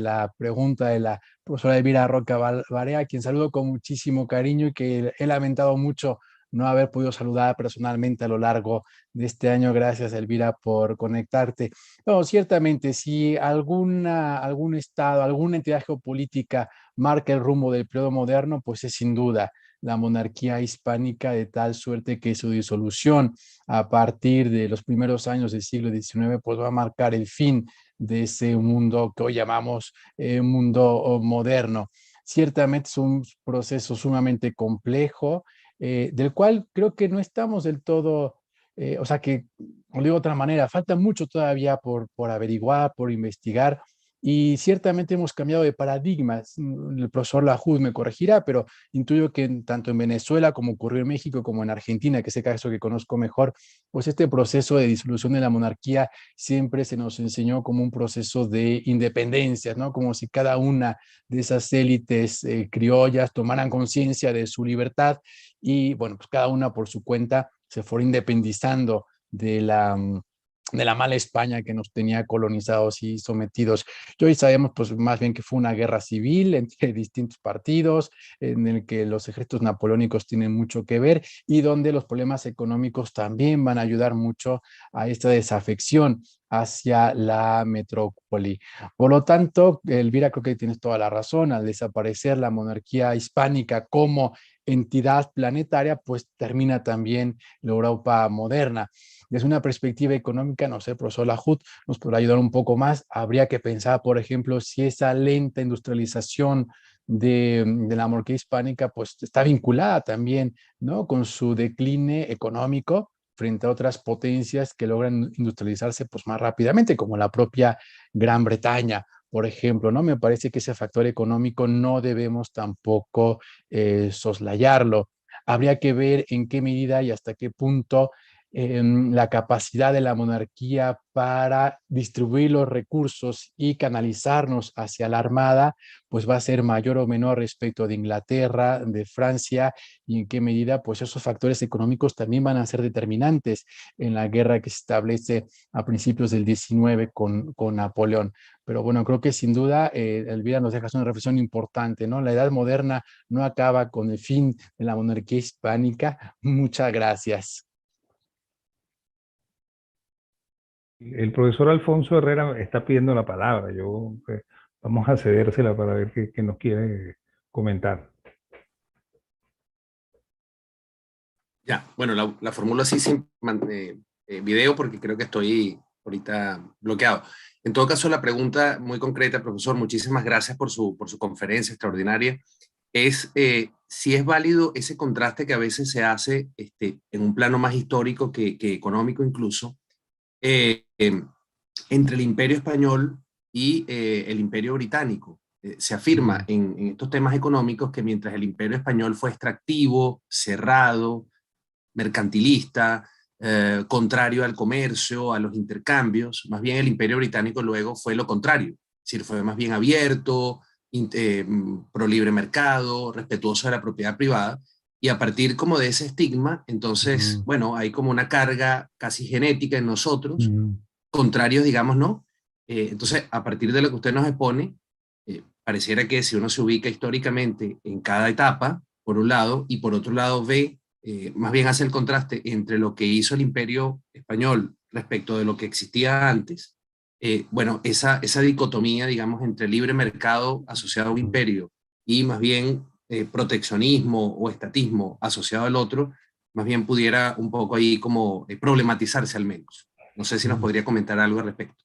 la pregunta de la profesora Elvira Roca Barea, a quien saludo con muchísimo cariño y que he lamentado mucho no haber podido saludar personalmente a lo largo de este año. Gracias, Elvira, por conectarte. No, ciertamente, si algún estado, alguna entidad geopolítica marca el rumbo del periodo moderno, pues es sin duda la monarquía hispánica, de tal suerte que su disolución a partir de los primeros años del siglo XIX, pues va a marcar el fin de ese mundo que hoy llamamos mundo moderno. Ciertamente es un proceso sumamente complejo, del cual creo que no estamos del todo, o sea que, lo digo de otra manera, falta mucho todavía por averiguar, por investigar, y ciertamente hemos cambiado de paradigmas. El profesor Lahoud me corregirá, pero intuyo que tanto en Venezuela como ocurrió en México, como en Argentina, que es el caso que conozco mejor, pues este proceso de disolución de la monarquía siempre se nos enseñó como un proceso de independencia, ¿no? Como si cada una de esas élites criollas tomaran conciencia de su libertad y, bueno, pues cada una por su cuenta se fuera independizando de la mala España que nos tenía colonizados y sometidos. Y hoy sabemos pues más bien que fue una guerra civil entre distintos partidos, en el que los ejércitos napoleónicos tienen mucho que ver y donde los problemas económicos también van a ayudar mucho a esta desafección hacia la metrópoli. Por lo tanto, Elvira, creo que tienes toda la razón. Al desaparecer la monarquía hispánica como entidad planetaria, pues termina también la Europa moderna. Desde una perspectiva económica, no sé, profesor Lahoud nos podrá ayudar un poco más. Habría que pensar, por ejemplo, si esa lenta industrialización de la monarquía hispánica, pues está vinculada también, ¿no? Con su decline económico frente a otras potencias que logran industrializarse pues más rápidamente, como la propia Gran Bretaña, por ejemplo, ¿no? Me parece que ese factor económico no debemos tampoco soslayarlo. Habría que ver en qué medida y hasta qué punto la capacidad de la monarquía para distribuir los recursos y canalizarnos hacia la armada, pues va a ser mayor o menor respecto de Inglaterra, de Francia, y en qué medida pues esos factores económicos también van a ser determinantes en la guerra que se establece a principios del 19 con Napoleón. Pero bueno, creo que sin duda, Elvira, nos dejas una reflexión importante, ¿no? La edad moderna no acaba con el fin de la monarquía hispánica. Muchas gracias. El profesor Alfonso Herrera está pidiendo la palabra. Vamos a cedérsela para ver qué nos quiere comentar. Ya, bueno, la formulo así sin video porque creo que estoy ahorita bloqueado. En todo caso, la pregunta muy concreta, profesor, muchísimas gracias por su conferencia extraordinaria, es si es válido ese contraste que a veces se hace en un plano más histórico que económico incluso, eh, eh, entre el Imperio Español y el Imperio Británico. Se afirma en estos temas económicos que mientras el Imperio Español fue extractivo, cerrado, mercantilista, contrario al comercio, a los intercambios, más bien el Imperio Británico luego fue lo contrario, es decir, fue más bien abierto, pro libre mercado, respetuoso de la propiedad privada, y a partir como de ese estigma, entonces, bueno, hay como una carga casi genética en nosotros, contrarios, digamos, ¿no? Entonces, a partir de lo que usted nos expone, pareciera que si uno se ubica históricamente en cada etapa, por un lado, y por otro lado ve, más bien hace el contraste entre lo que hizo el Imperio Español respecto de lo que existía antes, bueno, esa dicotomía, digamos, entre libre mercado asociado a un imperio y más bien proteccionismo o estatismo asociado al otro, más bien pudiera un poco ahí como problematizarse al menos. No sé si nos podría comentar algo al respecto.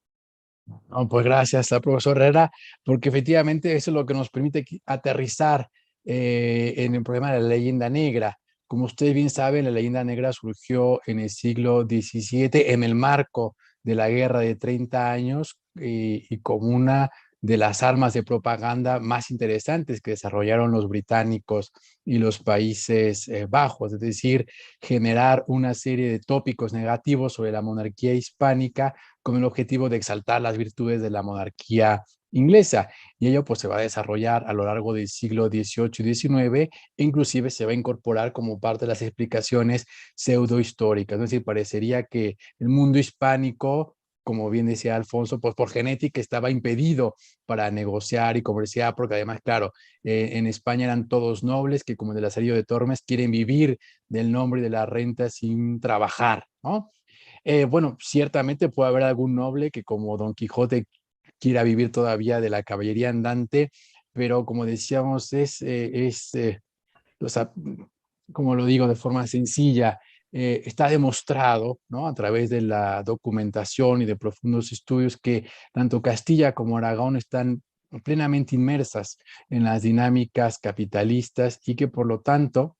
No, pues gracias al profesor Herrera, porque efectivamente eso es lo que nos permite aterrizar en el problema de la leyenda negra. Como ustedes bien saben, la leyenda negra surgió en el siglo XVII en el marco de la Guerra de 30 años y como una de las armas de propaganda más interesantes que desarrollaron los británicos y los Países Bajos, es decir, generar una serie de tópicos negativos sobre la monarquía hispánica con el objetivo de exaltar las virtudes de la monarquía inglesa. Y ello pues se va a desarrollar a lo largo del siglo XVIII y XIX, e inclusive se va a incorporar como parte de las explicaciones pseudohistóricas. Es decir, parecería que el mundo hispánico como bien decía Alfonso, pues por genética estaba impedido para negociar y comerciar, porque además, claro, en España eran todos nobles que, como de Lazarillo de Tormes, quieren vivir del nombre y de la renta sin trabajar, ¿no? Bueno, ciertamente puede haber algún noble que, como Don Quijote, quiera vivir todavía de la caballería andante, pero como decíamos, o sea, como lo digo de forma sencilla, está demostrado, ¿no? A través de la documentación y de profundos estudios que tanto Castilla como Aragón están plenamente inmersas en las dinámicas capitalistas y que por lo tanto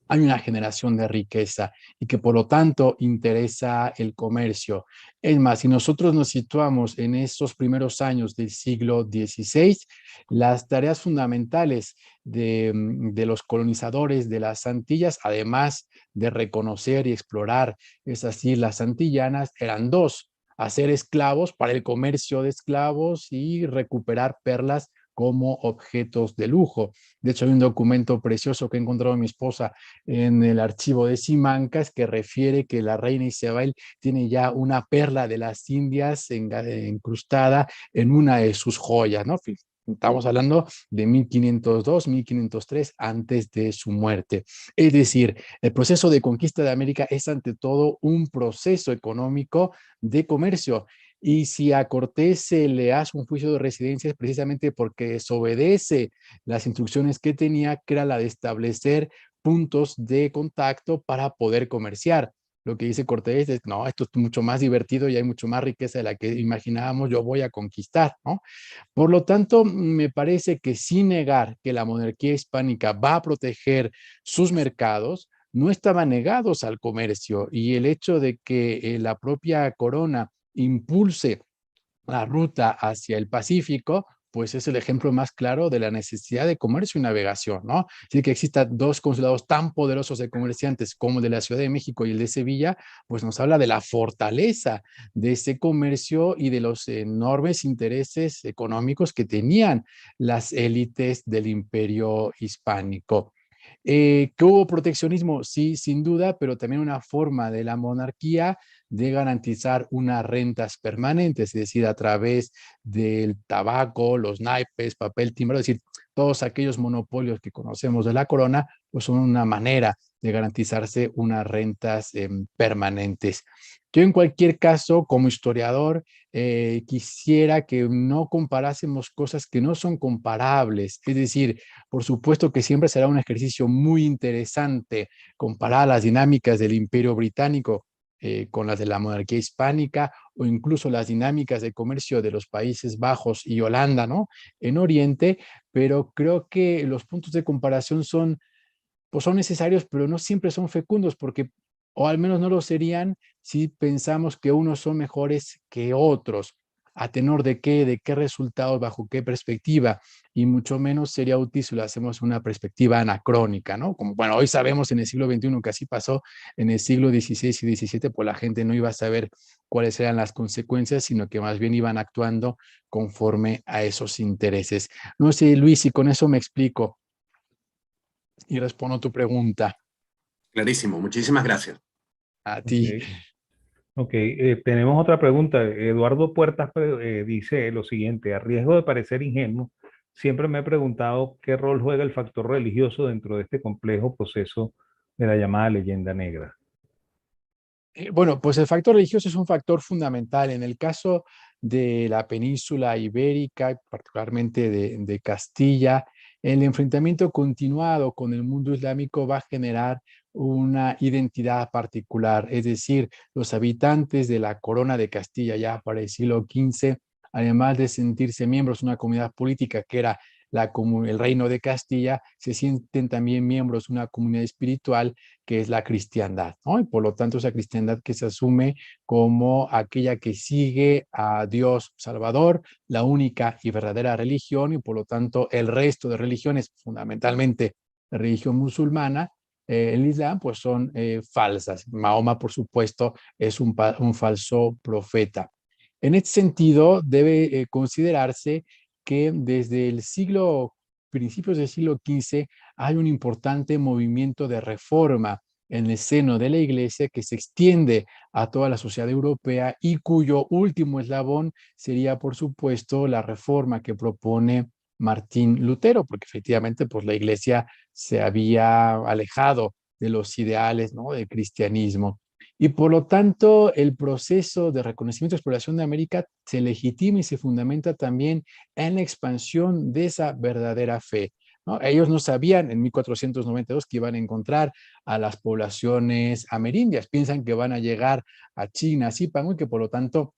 hay una generación de riqueza y que por lo tanto interesa el comercio. Es más, si nosotros nos situamos en esos primeros años del siglo XVI, las tareas fundamentales de los colonizadores de las Antillas, además de reconocer y explorar esas islas antillanas, eran dos: hacer esclavos para el comercio de esclavos y recuperar perlas como objetos de lujo. De hecho, hay un documento precioso que ha encontrado mi esposa en el archivo de Simancas que refiere que la reina Isabel tiene ya una perla de las Indias incrustada en una de sus joyas, ¿no? Estamos hablando de 1502, 1503, antes de su muerte. Es decir, el proceso de conquista de América es ante todo un proceso económico de comercio. Y si a Cortés se le hace un juicio de residencia es precisamente porque desobedece las instrucciones que tenía, que era la de establecer puntos de contacto para poder comerciar. Lo que dice Cortés es, no, esto es mucho más divertido y hay mucho más riqueza de la que imaginábamos, yo voy a conquistar, ¿no? Por lo tanto, me parece que sin negar que la monarquía hispánica va a proteger sus mercados, no estaban negados al comercio, y el hecho de que la propia corona impulse la ruta hacia el Pacífico, pues es el ejemplo más claro de la necesidad de comercio y navegación, ¿no? Así que existan dos consulados tan poderosos de comerciantes como el de la Ciudad de México y el de Sevilla, pues nos habla de la fortaleza de ese comercio y de los enormes intereses económicos que tenían las élites del imperio hispánico. ¿Que hubo proteccionismo? Sí, sin duda, pero también una forma de la monarquía de garantizar unas rentas permanentes, es decir, a través del tabaco, los naipes, papel timbrado, es decir, todos aquellos monopolios que conocemos de la corona, pues son una manera de garantizarse unas rentas permanentes. Yo en cualquier caso, como historiador, quisiera que no comparásemos cosas que no son comparables, es decir, por supuesto que siempre será un ejercicio muy interesante comparar las dinámicas del Imperio Británico con las de la monarquía hispánica, o incluso las dinámicas de comercio de los Países Bajos y Holanda, ¿no? En Oriente, pero creo que los puntos de comparación son, pues son necesarios, pero no siempre son fecundos, porque, o al menos no lo serían si pensamos que unos son mejores que otros. ¿A tenor de qué resultados, bajo qué perspectiva? Y mucho menos sería útil si lo hacemos una perspectiva anacrónica, ¿no? Como, bueno, hoy sabemos en el siglo XXI que así pasó, en el siglo XVI y XVII, pues la gente no iba a saber cuáles eran las consecuencias, sino que más bien iban actuando conforme a esos intereses. No sé, Luis, si con eso me explico y respondo tu pregunta. Clarísimo, muchísimas gracias. A Ok, ti. ok, tenemos otra pregunta. Eduardo Puertas dice lo siguiente: a riesgo de parecer ingenuo, siempre me he preguntado qué rol juega el factor religioso dentro de este complejo proceso de la llamada leyenda negra. Bueno, pues el factor religioso es un factor fundamental. En el caso de la península ibérica, particularmente de Castilla, el enfrentamiento continuado con el mundo islámico va a generar una identidad particular. Es decir, los habitantes de la corona de Castilla ya para el siglo XV, además de sentirse miembros de una comunidad política que era el reino de Castilla, se sienten también miembros de una comunidad espiritual que es la cristiandad, ¿no? Y por lo tanto esa cristiandad que se asume como aquella que sigue a Dios Salvador, la única y verdadera religión, y por lo tanto el resto de religiones, fundamentalmente la religión musulmana, el Islam, pues son falsas. Mahoma, por supuesto, es un falso profeta. En este sentido, debe considerarse que desde principios del siglo XV, hay un importante movimiento de reforma en el seno de la Iglesia que se extiende a toda la sociedad europea y cuyo último eslabón sería, por supuesto, la reforma que propone Martín Lutero, porque efectivamente pues, la Iglesia se había alejado de los ideales, ¿no?, del cristianismo. Y por lo tanto, el proceso de reconocimiento y exploración de América se legitima y se fundamenta también en la expansión de esa verdadera fe, ¿no? Ellos no sabían en 1492 que iban a encontrar a las poblaciones amerindias. Piensan que van a llegar a China, a Zipango, y que por lo tanto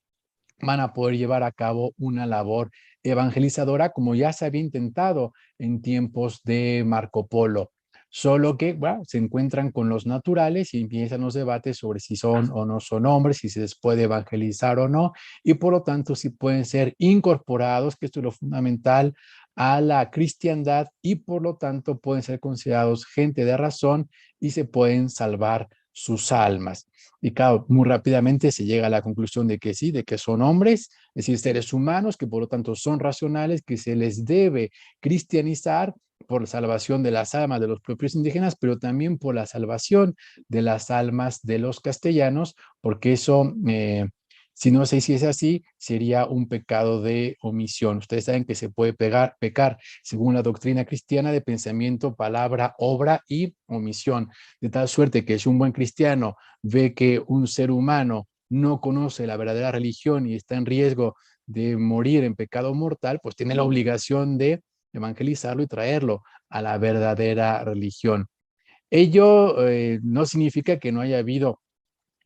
van a poder llevar a cabo una labor evangelizadora como ya se había intentado en tiempos de Marco Polo. Solo que, bueno, se encuentran con los naturales y empiezan los debates sobre si son o no son hombres, si se les puede evangelizar o no, y por lo tanto si pueden ser incorporados, que esto es lo fundamental, a la cristiandad y por lo tanto pueden ser considerados gente de razón y se pueden salvar sus almas. Y claro, muy rápidamente se llega a la conclusión de que sí, de que son hombres, es decir, seres humanos, que por lo tanto son racionales, que se les debe cristianizar por la salvación de las almas de los propios indígenas, pero también por la salvación de las almas de los castellanos, porque eso, si no sé si es así, sería un pecado de omisión. Ustedes saben que se puede pecar, según la doctrina cristiana, de pensamiento, palabra, obra y omisión. De tal suerte que si un buen cristiano ve que un ser humano no conoce la verdadera religión y está en riesgo de morir en pecado mortal, pues tiene la obligación de evangelizarlo y traerlo a la verdadera religión. Ello no significa que no haya habido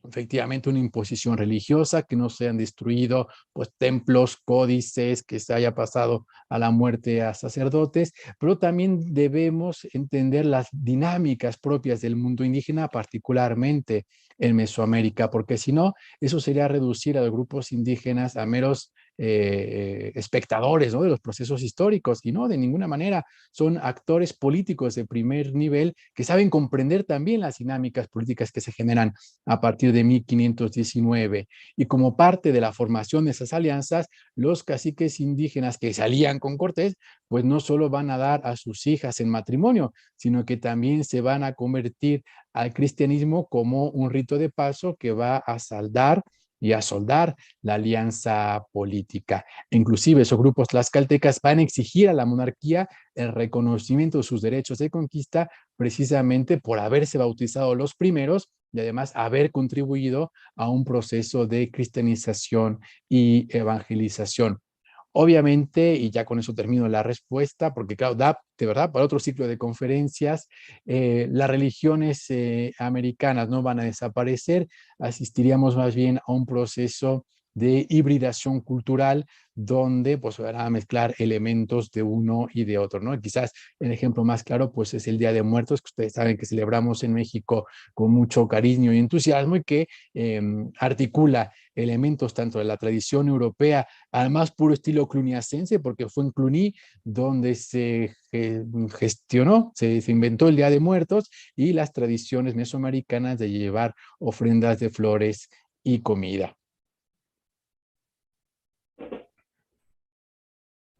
efectivamente una imposición religiosa, que no se han destruido pues templos, códices, que se haya pasado a la muerte a sacerdotes, pero también debemos entender las dinámicas propias del mundo indígena, particularmente en Mesoamérica, porque si no, eso sería reducir a los grupos indígenas a meros espectadores, ¿no?, de los procesos históricos, y no, de ninguna manera son actores políticos de primer nivel que saben comprender también las dinámicas políticas que se generan a partir de 1519. Y como parte de la formación de esas alianzas, los caciques indígenas que salían con Cortés, pues no solo van a dar a sus hijas en matrimonio, sino que también se van a convertir al cristianismo como un rito de paso que va a saldar y a soldar la alianza política. Inclusive esos grupos tlaxcaltecas van a exigir a la monarquía el reconocimiento de sus derechos de conquista precisamente por haberse bautizado los primeros y además haber contribuido a un proceso de cristianización y evangelización. Obviamente, y ya con eso termino la respuesta, porque claro, da de verdad para otro ciclo de conferencias, las religiones americanas no van a desaparecer, asistiríamos más bien a un proceso de hibridación cultural donde pues van a mezclar elementos de uno y de otro, ¿no? Quizás el ejemplo más claro pues es el Día de Muertos, que ustedes saben que celebramos en México con mucho cariño y entusiasmo y que articula elementos tanto de la tradición europea, además puro estilo cluniacense, porque fue en Cluny donde se gestionó, se inventó el Día de Muertos y las tradiciones mesoamericanas de llevar ofrendas de flores y comida.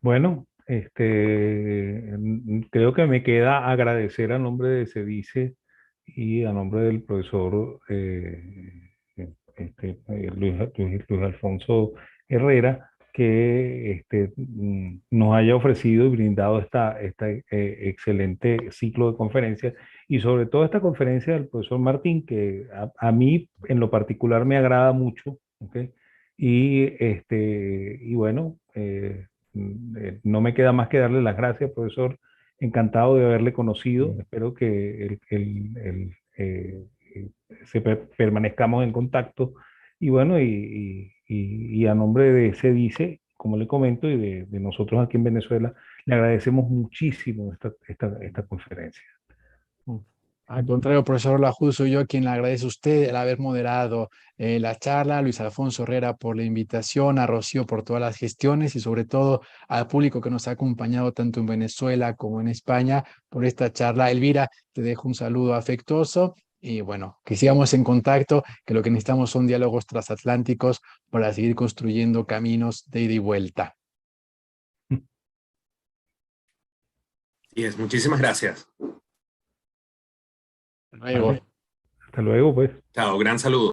Bueno, creo que me queda agradecer a nombre de SEDICE y a nombre del profesor Luis Alfonso Herrera, que nos haya ofrecido y brindado esta excelente ciclo de conferencias y sobre todo esta conferencia del profesor Martín, que a mí en lo particular me agrada mucho, ¿ok? Y bueno, no me queda más que darle las gracias, profesor. Encantado de haberle conocido. Espero que permanezcamos en contacto. Y bueno, y a nombre de SEDICE, como le comento, y de nosotros aquí en Venezuela, le agradecemos muchísimo esta conferencia. Al contrario, profesor Lajú, soy yo quien le agradece a usted el haber moderado la charla, a Luis Alfonso Herrera por la invitación, a Rocío por todas las gestiones y sobre todo al público que nos ha acompañado tanto en Venezuela como en España por esta charla. Elvira, te dejo un saludo afectuoso y bueno, que sigamos en contacto, que lo que necesitamos son diálogos transatlánticos para seguir construyendo caminos de ida y vuelta. Y muchísimas gracias. Luego. Vale. Hasta luego, pues. Chao, gran saludo.